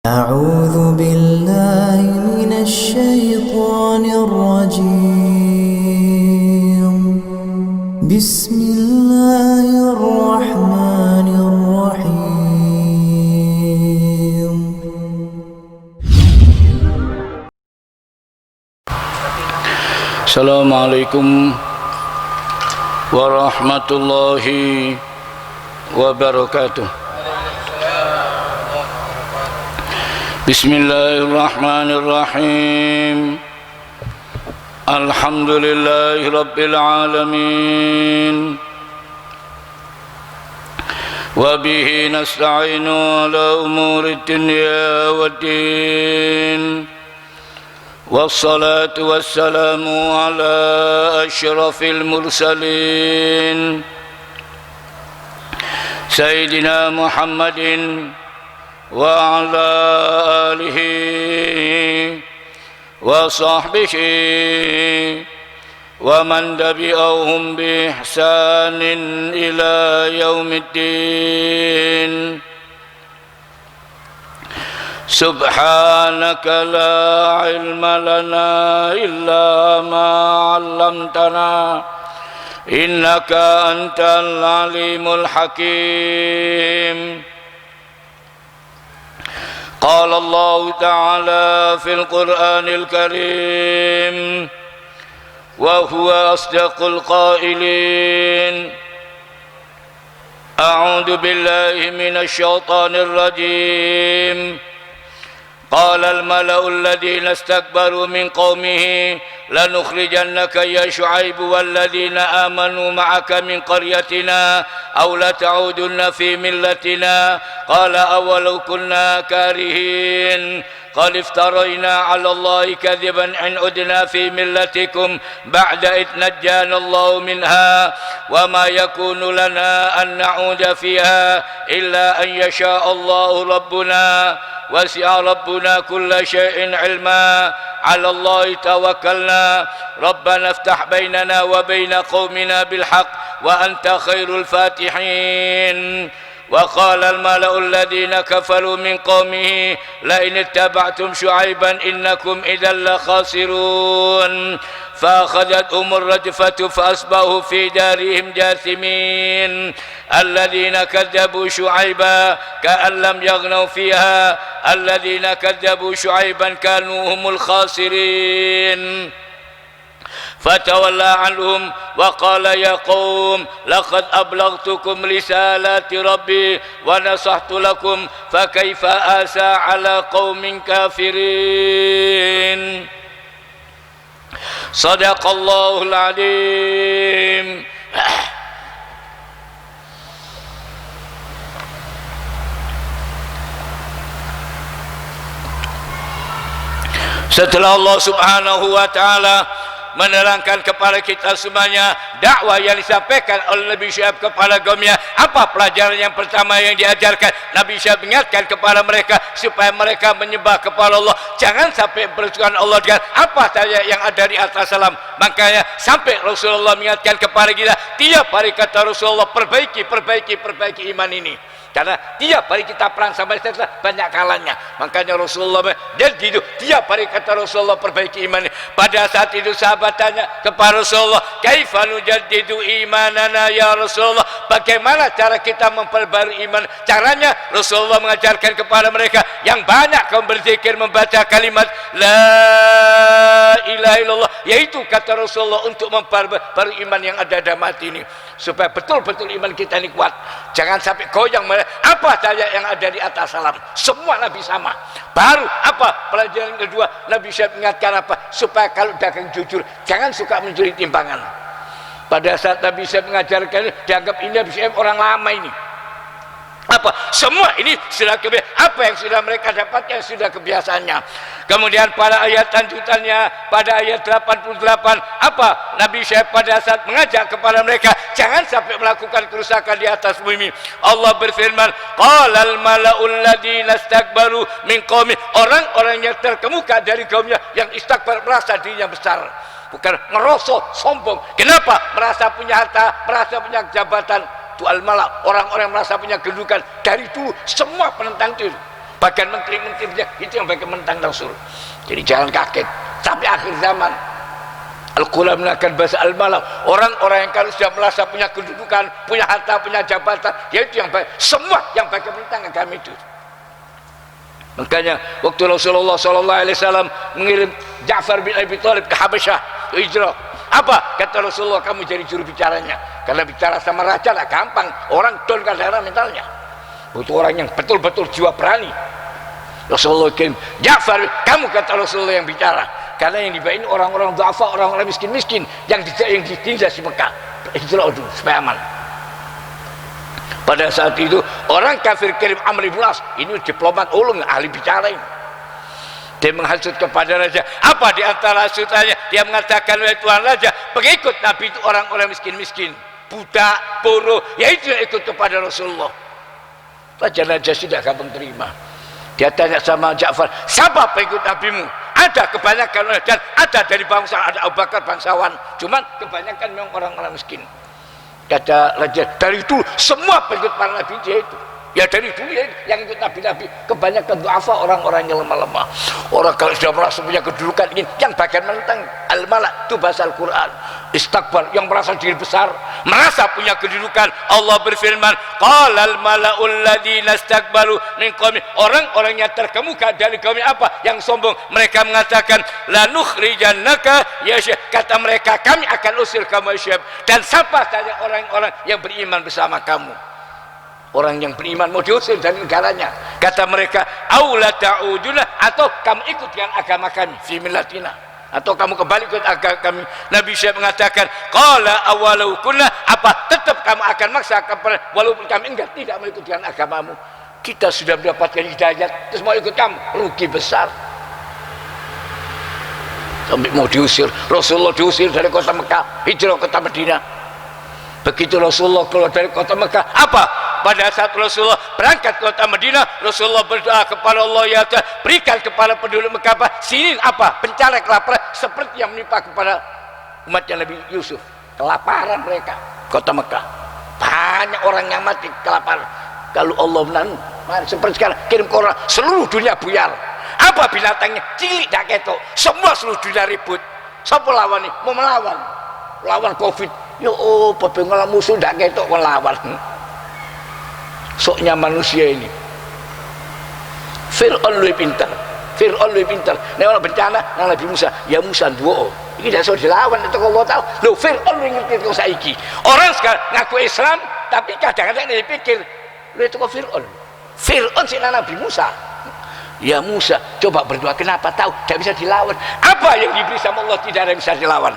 أعوذ بالله من الشيطان الرجيم. بسم الله الرحمن الرحيم. السلام عليكم ورحمة الله وبركاته. بسم الله الرحمن الرحيم. الحمد لله رب العالمين، وبه نستعين على أمور الدنيا والدين، والصلاة والسلام على أشرف المرسلين سيدنا محمد وعلى آله وصحبه ومن تبعهم بإحسان إلى يوم الدين. سبحانك لا علم لنا إلا ما علمتنا إنك أنت العليم الحكيم. قال الله تعالى في القرآن الكريم وهو أصدق القائلين: أعوذ بالله من الشيطان الرجيم. قال الملأ الذين استكبروا من قومه لنخرجنك يا شعيب والذين آمنوا معك من قريتنا أو لتعودن في ملتنا. قال أولو كنا كارهين قال افترينا على الله كذبا إن عدنا في ملتكم بعد إذ نجانا الله منها وما يكون لنا أن نعود فيها إلا أن يشاء الله ربنا وسع ربنا كل شيء علما على الله توكلنا ربنا افتح بيننا وبين قومنا بالحق وأنت خير الفاتحين. وقال الملأ الذين كفروا من قومه لئن اتبعتم شعيبا إنكم إذا لخاسرون فأخذتهم الرجفة فأصبحوا في دارهم جاثمين. الذين كذبوا شعيبا كأن لم يغنوا فيها الذين كذبوا شعيبا كانوا هم الخاسرين. فتولى عنهم وقال يا قوم لقد أبلغتكم رسالات ربي ونصحت لكم فكيف آسى على قوم كافرين. صدق الله العظيم. Setelah Allah Subhanahu wa ta'ala menerangkan kepada kita semuanya dakwah yang disampaikan oleh Nabi Syuaib kepada kaumnya, apa pelajaran yang pertama yang diajarkan? Nabi Syuaib mengingatkan kepada mereka supaya mereka menyembah kepada Allah, jangan sampai bersekutukan Allah dengan apa saja yang ada di atas alam. Makanya sampai Rasulullah mengingatkan kepada kita tiap hari, kata Rasulullah, perbaiki iman ini. Karena tiap hari kita perang sama Islam banyak kalahnya. Makanya Rasulullah jadi tiap hari, kata Rasulullah, perbaiki iman. Pada saat itu sahabat tanya kepada Rasulullah, kaifa nujaddidu imanana ya Rasulullah, bagaimana cara kita memperbarui iman? Caranya Rasulullah mengajarkan kepada mereka yang banyak kaum berzikir, membaca kalimat la ilaha illallah, yaitu kata Rasulullah untuk memperbarui iman yang ada dalam hati ini, supaya betul-betul iman kita ini kuat. Jangan sampai goyang apa saja yang ada di atas alam, semua Nabi sama. Baru apa pelajaran kedua, Nabi Syuaib mengingatkan apa? Supaya kalau dagang jujur, jangan suka mencuri timbangan. Pada saat Nabi Syuaib mengajarkan, dianggap ini Nabi Syuaib orang lama ini. Apa? Semua ini sudah kebiasaan. Apa yang sudah mereka dapatkan sudah kebiasaannya. Kemudian pada ayat lanjutannya, pada ayat 88, apa Nabi Syuaib pada saat mengajak kepada mereka jangan sampai melakukan kerusakan di atas bumi. Allah berfirman, qalal mala'ul ladzina istakbaru min qaumi, orang-orang yang terkemuka dari kaumnya yang istakbar, merasa dirinya besar, bukan ngerosot, sombong. Kenapa? Merasa punya harta, merasa punya jabatan. Itu al-mala, orang-orang merasa punya kedudukan. Dari dulu semua penentang itu bahkan menteri-menterinya itu yang pakai mentang Rasul. Jadi jangan kaget. Sampai akhir zaman Al-Quran menggunakan bahasa al-mala, orang-orang yang kalau sudah merasa punya kedudukan, punya harta, punya jabatan, yaitu yang baik, semua yang pakai mentang agama itu. Makanya waktu Rasulullah SAW mengirim Ja'far bin Abi Thalib ke Habasyah, ke hijrah, apa kata Rasulullah? Kamu jadi juru bicaranya, karena bicara sama raja tak gampang, orang down kadang mentalnya, butuh orang yang betul-betul jiwa berani. Rasulullah kirim Ja'far, kamu kata Rasulullah yang bicara, karena yang dibawain orang-orang dhafa, orang-orang miskin-miskin yang ditindas di Mekah, hijrah dulu supaya aman. Pada saat itu orang kafir kirim Amr bin As, ini diplomat ulung, ahli bicara ini. Dia menghasut kepada raja. Apa di antara hasutannya? Dia mengatakan, wahai Tuhan Raja, pengikut Nabi itu orang-orang miskin-miskin, budak, buruh, yaitu yang ikut kepada Rasulullah. Raja tidak gampang terima. Dia tanya sama Ja'far, siapa pengikut Nabimu? Ada kebanyakan, dan ada dari bangsa, ada Abu Bakar bangsawan, cuman kebanyakan memang orang-orang miskin. Kata raja, dari dulu semua pengikut para nabi dia itu, ya dari dulu ya, yang ikut nabi-nabi kebanyakan du'afa, orang-orang yang lemah-lemah. Orang kalau sudah merasa punya kedudukan ini, yang bagian mentang al-malak itu bahasa Al-Quran, istakbar, yang merasa diri besar, merasa punya kedudukan. Allah berfirman, qala al-mala'ul ladzina istakbaru min qaumi, orang-orang yang terkemuka dari kaum apa yang sombong, mereka mengatakan lanukhrijannaka ya syekh, kata mereka kami akan usir kamu syekh, dan siapa saja orang-orang yang beriman bersama kamu. Orang yang beriman mau diusir dari negaranya, kata mereka aula ta'uduna, atau kamu ikut dengan agama kami fi millatina, atau kamu kembali ke agama kami. Nabi Syekh mengatakan qala awalau kunna, apa tetap kamu akan maksa kepada, walaupun kami enggak tidak mau ikut dengan agamamu. Kita sudah mendapatkan hidayat terus mau ikut kamu, rugi besar. Sampai mau diusir. Rasulullah diusir dari kota Mekah, hijrah ke kota Madinah. Begitu Rasulullah keluar dari kota Mekah, apa? Pada saat Rasulullah berangkat ke kota Madinah, Rasulullah berdoa kepada Allah, ya Allah, berikan kepada penduduk Mekah sinin apa? Bencana kelaparan seperti yang menimpa kepada umatnya Nabi Yusuf. Kelaparan mereka, kota Mekah. Banyak orang yang mati kelaparan. Kalau Allah menang, seperti sekarang kirim korban, seluruh dunia buyar. Apa binatangnya? Cilik dak ketok. Semua seluruh dunia ribut. Siapa lawan nih? Mau melawan. Lawan Covid. Yo, pepengalam musuh dak ketok melawan. Soknya manusia ini. Fir'aun lebih pintar. Fir'aun lebih pintar. Nek ana bencana nang Nabi Musa, ya Musa duo. Iki dak iso dilawan itu Allah tahu. Lho Fir'aun ngerti kok saiki. Orang sekarang ngaku Islam tapi kadang-kadang dia pikir lho itu kok Fir'aun. Fir'aun sing Nabi Musa. Ya Musa, coba berdoa, kenapa tahu tidak bisa dilawan? Apa yang diberi sama Allah tidak ada yang bisa dilawan?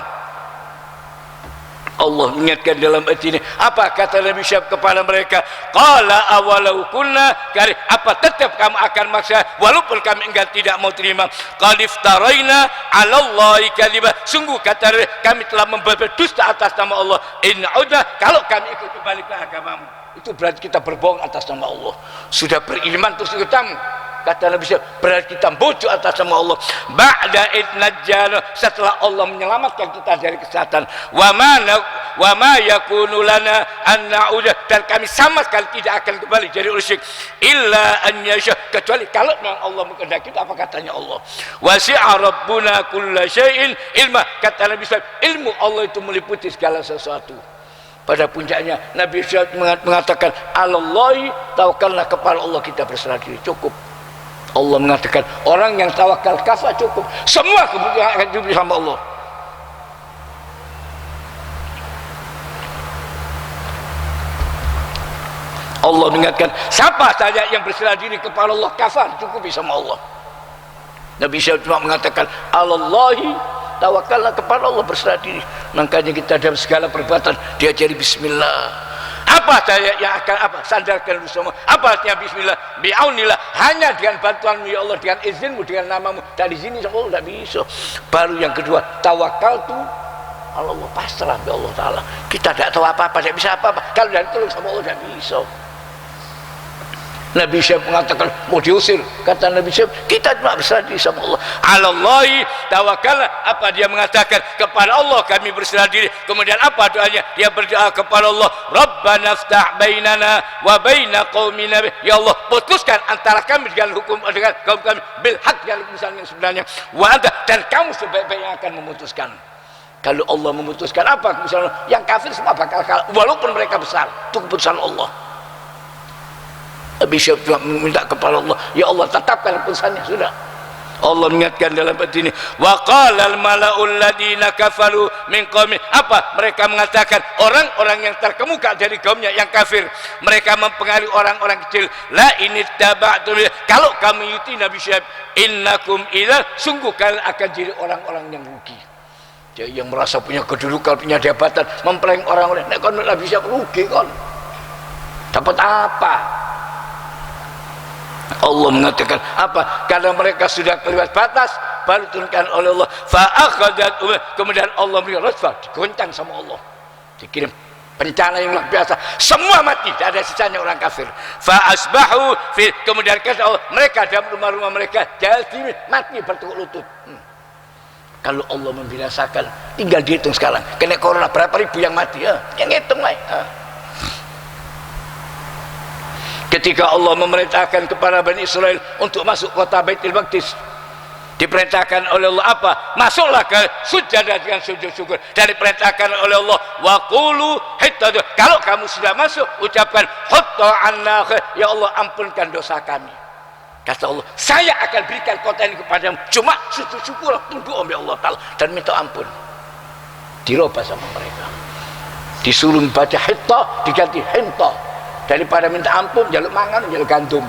Allah mengingatkan dalam ayat ini, apa kata Nabi Syekh kepada mereka? Qala awalau kunna kari, apa tetap kamu akan maksa walaupun kami enggak tidak mau terima. Qad iftaraina 'alallahi kadhiba, sungguh kata kami telah membuat dusta atas nama Allah. In udah, kalau kami ikut kembali ke agamamu, itu berarti kita berbohong atas nama Allah. Sudah beriman terus ikut kamu, kata Nabi Syekh, berarti kita bodoh atas nama Allah. Ba'da idnajjana, setelah Allah menyelamatkan kita dari kesesatan. Wa ma yakunu lana an na'udah, dan kami sama sekali tidak akan kembali dari syirik illa an yasha, kecuali kalau memang Allah menghendaki. Apa katanya Allah? Wasi'a rabbuna kulla syai'in ilma, kata Nabi Syekh, ilmu Allah itu meliputi segala sesuatu. Pada puncaknya Nabi Syekh mengatakan alallahi tawakkalna, kepada Allah kita berserah diri, cukup. Allah mengatakan orang yang tawakal kafa, cukup, semua kebutuhan akan diberi sama Allah. Allah mengingatkan siapa saja yang berserah diri kepada Allah kafa, cukup sama Allah. Nabi Syekh cuma mengatakan alallahi tawakallah, kepada Allah berserah diri. Makanya kita dalam segala perbuatan diajari bismillah. Apa saya yang akan apa sandarkan semua? Apa artinya bismillah? Bi'aunillah, hanya dengan bantuanmu ya Allah, dengan izinmu, dengan namamu. Dari sini sama Allah tidak bisa. Baru yang kedua, tawakal tu Allah, pasrah ya Allah Ta'ala. Kita tidak tahu apa-apa, tidak bisa apa-apa. Kalau dari tolong sama Allah tidak bisa. Nabi Syekh mengatakan mau diusir, kata Nabi Syekh kita cuma berserah diri sama Allah. Alallahi tawakkalna, apa dia mengatakan kepada Allah kami berserah diri. Kemudian apa doanya? Dia berdoa kepada Allah, Rabbana ftah bainana wa baina qaumina, ya Allah putuskan antara kami dengan hukum dengan kaum kami bil haq, dengan kebenaran yang sebenarnya, wa anta, dan kamu sebaik-baiknya akan memutuskan. Kalau Allah memutuskan apa misalnya yang kafir semua bakal kalah walaupun mereka besar, itu keputusan Allah. Nabi Syekh juga meminta kepada Allah, ya Allah tetapkan keputusannya, sudah. Allah mengingatkan dalam ayat ini, wa qala al mala'ul ladina kafaru min qaumi, apa mereka mengatakan, orang-orang yang terkemuka dari kaumnya yang kafir, mereka mempengaruhi orang-orang kecil, la ini taba'tu, kalau kamu ikuti Nabi Syekh, innakum idza, sungguh kalian akan jadi orang-orang yang rugi. Dia yang merasa punya kedudukan, punya jabatan, mempeleng orang-orang, nek kon Nabi Syekh rugi kon. Dapat apa? Allah mengatakan apa? Karena mereka sudah kelewat batas, baru turunkan oleh Allah fa'akhadat, kemudian Allah beri rasfah, digoncang sama Allah, dikirim bencana yang luar biasa, semua mati, tidak ada sisanya orang kafir. Fa'asbahu fi, kemudian kata Allah, mereka dalam rumah-rumah mereka jathimin, mati bertekuk lutut. Kalau Allah membinasakan, tinggal dihitung sekarang, kena corona berapa ribu yang mati, yang hitung lah. Ketika Allah memerintahkan kepada Bani Israel untuk masuk kota Baitul Maqdis, diperintahkan oleh Allah apa? Masuklah ke sujadah dengan sujud syukur, dan diperintahkan oleh Allah waqulu hitta, kalau kamu sudah masuk ucapkan hatta anna, ya Allah ampunkan dosa kami. Kata Allah, saya akan berikan kota ini kepadamu, cuma sujud syukur, tunduk oleh Allah Ta'ala dan minta ampun. Dirubah sama mereka, disuruh baca hitta diganti hinta. Daripada minta ampun, jaluk mangan, jaluk gandum,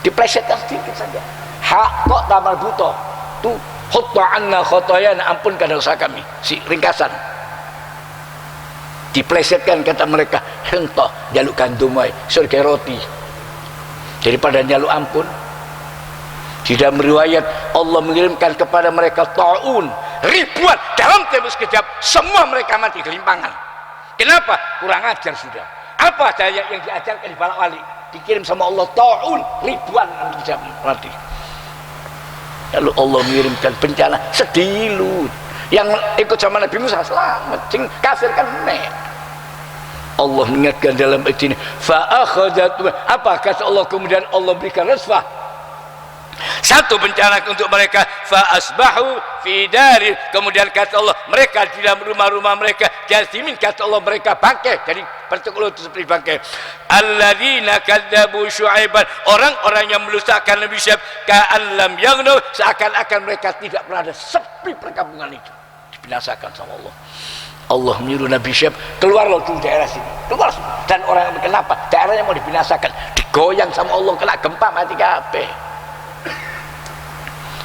diplesetkan sedikit saja. Hak kok tambah buto, tuh khutta anna khotoyana, ampunkan dosa kami, si ringkasan. Diplesetkan kata mereka, hentoh jaluk gandum, surga roti. Daripada jaluk ampun. Di dalam riwayat Allah mengirimkan kepada mereka ta'un, ribuan, dalam tempo sekejap semua mereka mati kelimpangan. Kenapa? Kurang ajar sudah. Apa daya yang diajarkan di Balak Wali, dikirim sama Allah ta'un, ribuan tidak mati. Lalu Allah mengirimkan bencana sedilut, yang ikut sama Nabi Musa selamat, sing kafir kan nek. Allah mengingatkan dalam ayat ini, fa'akhadat, apa kata Allah, kemudian Allah berikan rasfah, satu bencana untuk mereka, fa'asbahu fi dari, kemudian kata Allah mereka di dalam rumah-rumah mereka jathimin, kata Allah mereka bangkai, jadi bertekuk lutut seperti bangkai. Alladzina kadzabu Syuaiban, orang-orang yang mendustakan Nabi Syuaib, ka'an lam yaghnu, seakan-akan mereka tidak pernah ada, sepi perkampungan itu, dibinasakan sama Allah. Allah menyuruh Nabi Syuaib keluar loh dari daerah sini, keluar, dan orang kenapa daerahnya mau dibinasakan, digoyang sama Allah, kena gempa mati kabeh.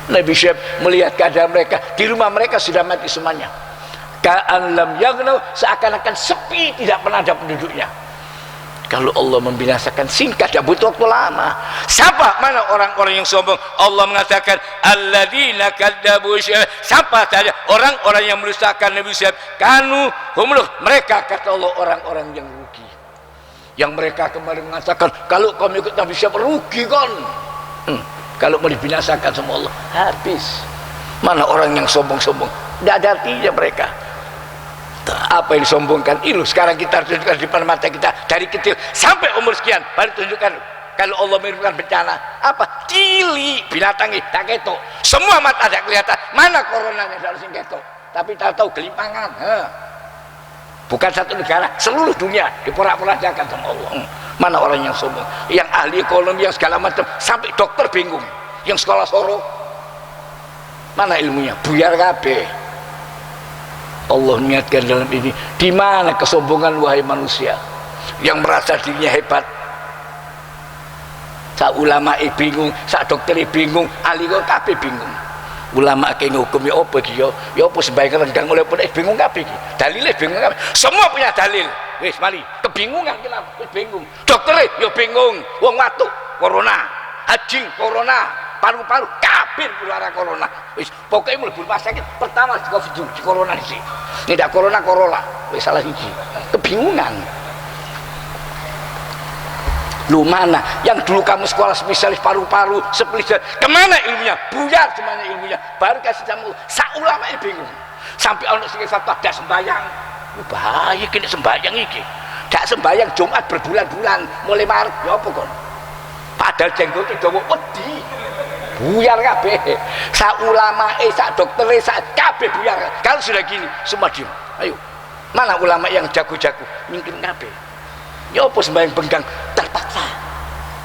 Nabi Syuaib melihat keadaan mereka, di rumah mereka sudah mati semuanya. Ka'an lam yaghnu, seakan-akan sepi, tidak pernah ada penduduknya. Kalau Allah membinasakan singkat, tidak butuh waktu lama. Siapa? Mana orang-orang yang sombong? Allah mengatakan alladzina kadzabu Syuaib, siapa saja orang-orang yang mendustakan Nabi Syuaib, kanu humluh, mereka kata Allah orang-orang yang rugi. Yang mereka kemarin mengatakan kalau kamu ikut Nabi Syuaib rugi kan. Kalau mau dibinasakan sama Allah, habis. Mana orang yang sombong-sombong, tidak ada artinya mereka. Apa yang disombongkan itu sekarang kita tunjukkan di depan mata kita, dari kecil sampai umur sekian, baru tunjukkan. Kalau Allah menurunkan bencana, apa? Cili binatang ini tak ketok, semua mata ada kelihatan. Mana coronanya harus ketok, tapi tahu kelimpangan. Bukan satu negara, seluruh dunia diporak-porandakan sama Allah. Mana orang yang sombong, yang ahli ekonomi, yang segala macam, sampai dokter bingung, yang sekolah Soro, mana ilmunya? Buyar kabeh. Allah mengingatkan dalam ini, di mana kesombongan wahai manusia yang merasa dirinya hebat? Sak ulama bingung, sak dokter bingung, ahli kok kabeh bingung. Ulama kayak hukum ya apa iki ya apa sebaiknya rendang oleh pun bingung kabeh iki. Dalile bingung kabeh. Semua punya dalil. Wis mari, kebingungan kenapa? Wis bingung. Dokter ya bingung. Wong watu corona, haji corona, paru-paru kabeh lara corona. Wis pokoke mlebu rumah sakit pertama di Covid di corona iki. Tidak corona corolla. Wis salah siji. Kebingungan. Lu mana yang dulu kamu sekolah spesialis paru-paru, spesialis, kemana ilmunya? Buyar semuanya ilmunya. Baru kasih sama sak ulama bingung. Sampai ono sing fatwa dak sembayang. Bahaya kene sembayang iki. Dak sembayang Jumat berbulan-bulan, mulai Maret ya apa kon? Padahal jenggote dawa wedi. Buyar kabeh. Sak ulama sak dokter sak kabeh buyar. Kalau sudah gini semua diam. Ayo. Mana ulama yang jago-jago? Mungkin kabeh. Ya apa sembahyang benggang terpaksa.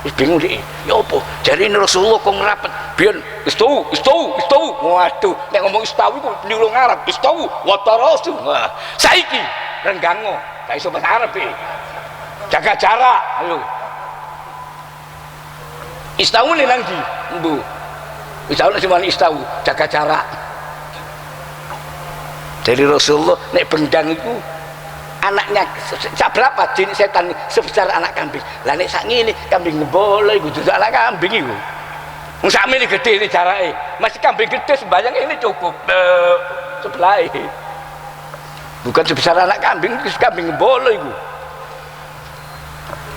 Wis bingung dhek. Ya apa? Jarine Rasulullah kok ngrapet. Biyen istau. Waduh, nek ngomong istau iku niru Arab. Istau wa tarasu. Wah, saiki renggango. Gak iso bahasa Arab iki. Jaga jarak. Ayo. Istau ni nang ndi? Mbu. Istau nek sampeyan istau, jaga jarak. Dari Rasulullah nek benggang itu anaknya berapa jenis setan sebesar anak kambing. Lah nek sak ngene kambing ngebolo iku dudu anak kambing iku. Wong sak mene gedhe ini jarake. Masih kambing gede sembayang ini cukup sebelah. Bukan sebesar anak kambing, kambing ngebolo iku.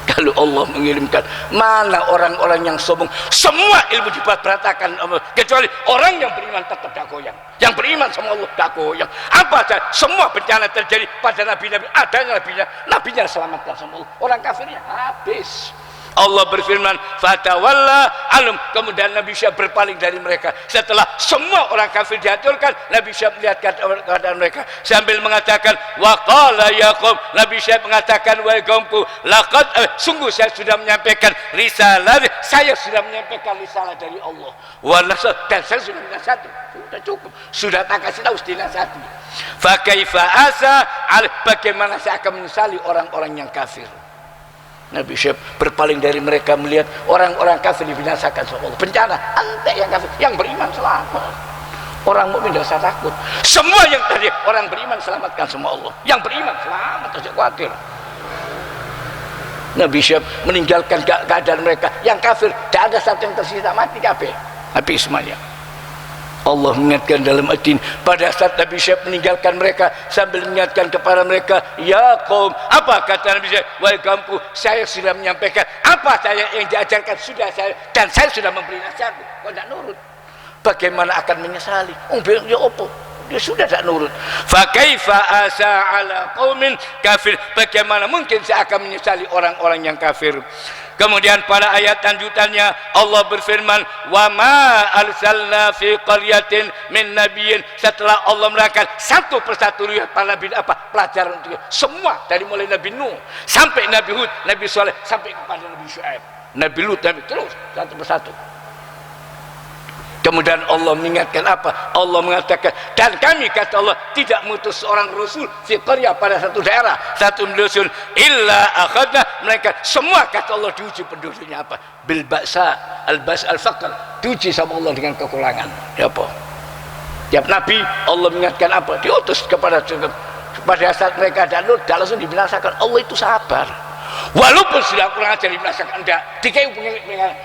Kalau Allah mengirimkan, mana orang-orang yang sombong, semua ilmu diberantakan, kecuali orang yang beriman tetap tak goyang. Yang beriman sama Allah tak goyang. Apa saja, semua bencana terjadi pada nabi-nabi, adanya nabinya selamatkan sama Allah. Orang kafirnya habis. Allah berfirman, fatawalla alum, kemudian Nabi Syekh berpaling dari mereka. Setelah semua orang kafir dihancurkan, Nabi Syekh melihat keadaan mereka sambil mengatakan, waqala yaqum, Nabi Syekh mengatakan, wahai kaumku, laqad sungguh saya sudah menyampaikan risalah, saya sudah menyampaikan risalah dari Allah. Dan saya sudah menasihati, sudah cukup, sudah tak kasih tahu dinasihati. Fa kaifa asa, bagaimana saya akan menyesali orang-orang yang kafir. Nabi Syekh berpaling dari mereka melihat orang-orang kafir dibinasakan sama Allah. Bencana, antek yang kafir, yang beriman selamat. Orang mukmin tidak usah takut. Semua yang tadi orang beriman selamatkan sama Allah. Yang beriman selamat, tidak khawatir. Nabi Syekh meninggalkan keadaan mereka. Yang kafir, tidak ada satu yang tersisa, mati kafir. Habis semuanya. Allah mengingatkan dalam ad-din pada saat Nabi Syekh meninggalkan mereka sambil mengingatkan kepada mereka, ya kaum, apa kata Nabi Syekh, wahai kaumku, saya sudah menyampaikan apa saya yang diajarkan sudah saya, dan saya sudah memberi nasihat. Kau tidak nurut, bagaimana akan menyesali? Ya apa? Dia sudah tidak nurut. Fa kaifa asa ala qaumin kafir, bagaimana mungkin saya akan menyesali orang-orang yang kafir. Kemudian pada ayat lanjutannya Allah berfirman, wa ma arsalna fi qaryatin min nabiyyin, setelah Allah menerangkan satu persatu riwayat para nabi apa pelajaran untuk semua dari mulai Nabi Nuh sampai Nabi Hud, Nabi Saleh sampai kepada Nabi Syuaib, Nabi Lut, Nabi terus satu persatu. Kemudian Allah mengingatkan apa? Allah mengatakan, dan kami kata Allah tidak mengutus seorang rasul fi qaryah pada satu daerah, satu dusun illa akhadna, mereka semua kata Allah diuji penduduknya apa? Bil ba'sa al-bas al-faqr, diuji sama Allah dengan kekurangan. Ya apa? Tiap nabi Allah mengingatkan apa? Diutus kepada saat mereka ada nur, langsung dibinasakan. Allah itu sabar. Walaupun sudah kurang ajar dibinasakan, enggak dikai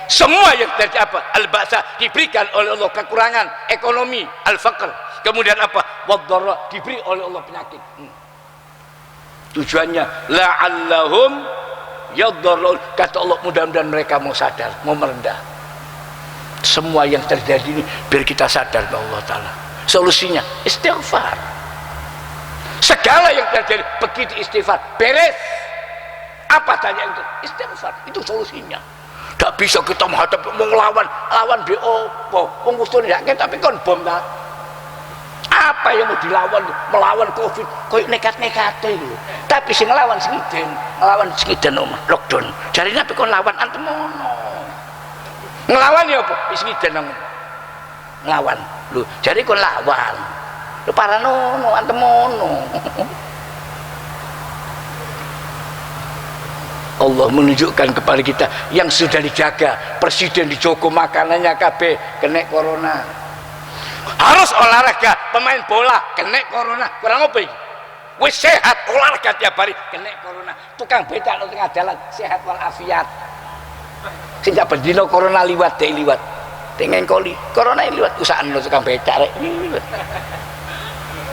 semua yang terjadi apa? Al-ba'sa, diberikan oleh Allah kekurangan ekonomi, al-faqr, kemudian apa? Wadh-dharra, diberi oleh Allah penyakit. Tujuannya la'allahum yadharrun, kata Allah, mudah-mudahan mereka mau sadar, mau merendah. Semua yang terjadi ini biar kita sadar bahwa Allah Ta'ala. Solusinya istighfar. Segala yang terjadi begitu istighfar, beres. Apa tanya itu? Istighfar, itu solusinya. Tidak bisa kita menghadapi lawan BO, mengusung tidak, tapi kan bom tak. Apa yang mau dilawan? Melawan COVID, kok nekat-nekat itu. Tapi sih ngelawan segiden lockdown. Jadi nabi kon lawan antemono. Ngelawan ya apa? Segiden ngelawan. Lu, jadi kon lawan. Lu paranono antemono. Allah menunjukkan kepada kita yang sudah dijaga, presiden dijogo makanannya KB kena corona, harus olahraga, pemain bola kena corona, kurang apa ini? Wis sehat olahraga tiap hari kena corona, tukang becak di tengah jalan sehat walafiat, sejak berdino corona liwat dengan koli corona liwat usahaan lo tukang becak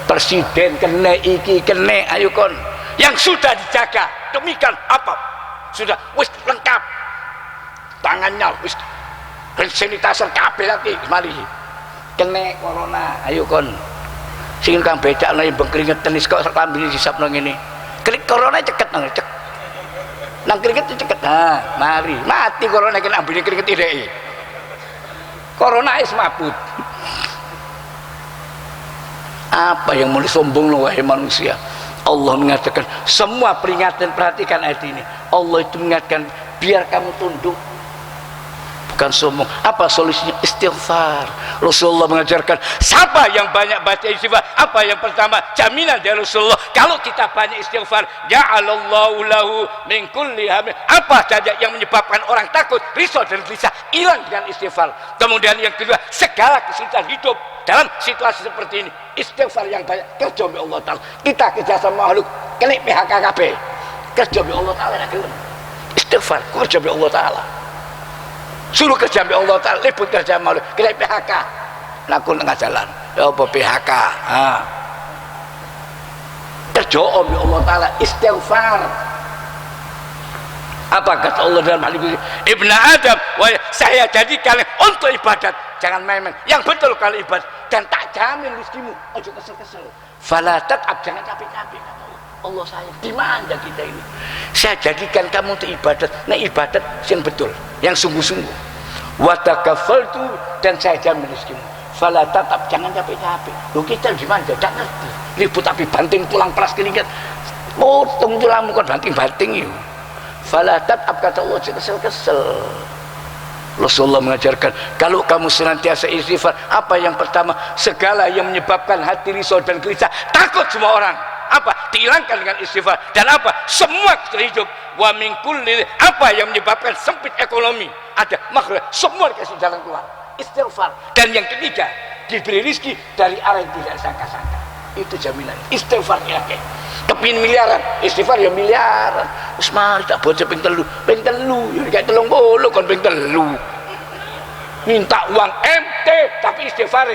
presiden kena iki kena, ayo kon yang sudah dijaga demikian apa? Sudah wis lengkap, tangannya wis sanitizer kabeh lagi mari kena corona ayo kon sing kang becak nang keringet tenis kok kambine disapno ngene klik corona ceket nang keringet ceket mari mati corona kena ambine keringet ireki corona is mabut apa yang mau disombong lo wahai manusia. Allah mengatakan semua peringatan, perhatikan ayat ini, Allah itu mengingatkan biar kamu tunduk, bukan sombong. Apa solusinya? Istighfar. Rasulullah mengajarkan siapa yang banyak baca istighfar, apa yang pertama jaminan dari Rasulullah, kalau kita banyak istighfar, ja'alallahu lahu min kulli hammin, apa saja yang menyebabkan orang takut, risau dan gelisah hilang dengan istighfar. Kemudian yang kedua, segala kesulitan hidup dalam situasi seperti ini, istighfar yang banyak, kerja oleh Allah Ta'ala. Kita kerja sama makhluk kena PHK KB, kerja oleh Allah Ta'ala, istighfar kerja oleh Allah Ta'ala, suruh kerja oleh Allah Ta'ala, libut kerja makhluk kena PHK, nakul tengah jalan ya apa PHK, kerja oleh Allah Ta'ala, istighfar. Apa kata Allah dalam hal ini? Ibnu Adam, saya jadikan untuk ibadat, jangan main-main, yang betul kalau ibadat, dan tak jamin rezekimu, ojo kesel-kesel. Fala tat'ab, jangan capek-capek. Allah sayang, di mana kita ini? Saya jadikan kamu untuk ibadat, nah ibadat yang betul, yang sungguh-sungguh. Wa takafaltu, dan saya jamin rezekimu. Fala tat'ab, jangan capek-capek. Loh kita di mana? Tidak ngerti. Ribut tapi banting tulang pelas keringat, potong tulangmu kan banting-banting yuk. Fala tat'ab, kata Allah, kesel-kesel. Rasulullah mengajarkan kalau kamu senantiasa istighfar, apa yang pertama, segala yang menyebabkan hati risau dan gelisah, takut semua orang, apa dihilangkan dengan istighfar. Dan apa, semua hidup wa min kulli, apa yang menyebabkan sempit ekonomi, ada makhraj, semua dikasih jalan keluar, istighfar. Dan yang ketiga, diberi rezeki dari arah yang tidak sangka-sangka, itu jaminan istighfar. Kepin miliaran, istighfar ya miliaran. Usman tak bocah ping telu ya kayak 30 kon ping telu. Minta uang MT tapi istighfar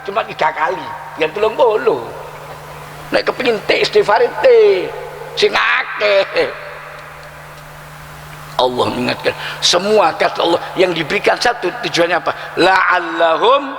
cuma 3 kali, ya 30. Nek kepingin T istighfar T sing akeh. Allah mengingatkan semua kata Allah yang diberikan satu tujuannya apa? La'allahum,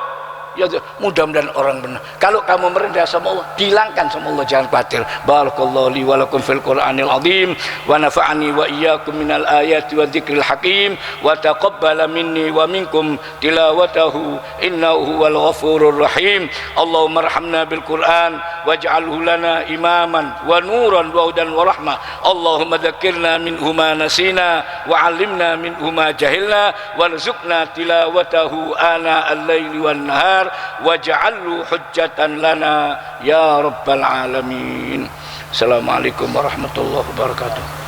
ya mudah-mudahan orang benar. Kalau kamu merendah sama Allah, hilangkan sama Allah, jangan khawatir. Barakallahu li wa lakum fil Qur'anil azim wa nafa'ani wa iyyakum minal ayati wa dzikril hakim wa taqabbala minni wa minkum tilawatahu innahu huwal ghafurur rahim. Allahumma arhamna bil Qur'an waj'alhu lana imaman wa nuran wa hudan wa rahmah. Allahumma dzakkirna minhu ma nasina wa 'allimna minhu ma jahilna warzuqna tilawatahu ana al-laili wan nahar waj'alhu hujjatan lana ya rabbal alamin. Assalamualaikum warahmatullahi wabarakatuh.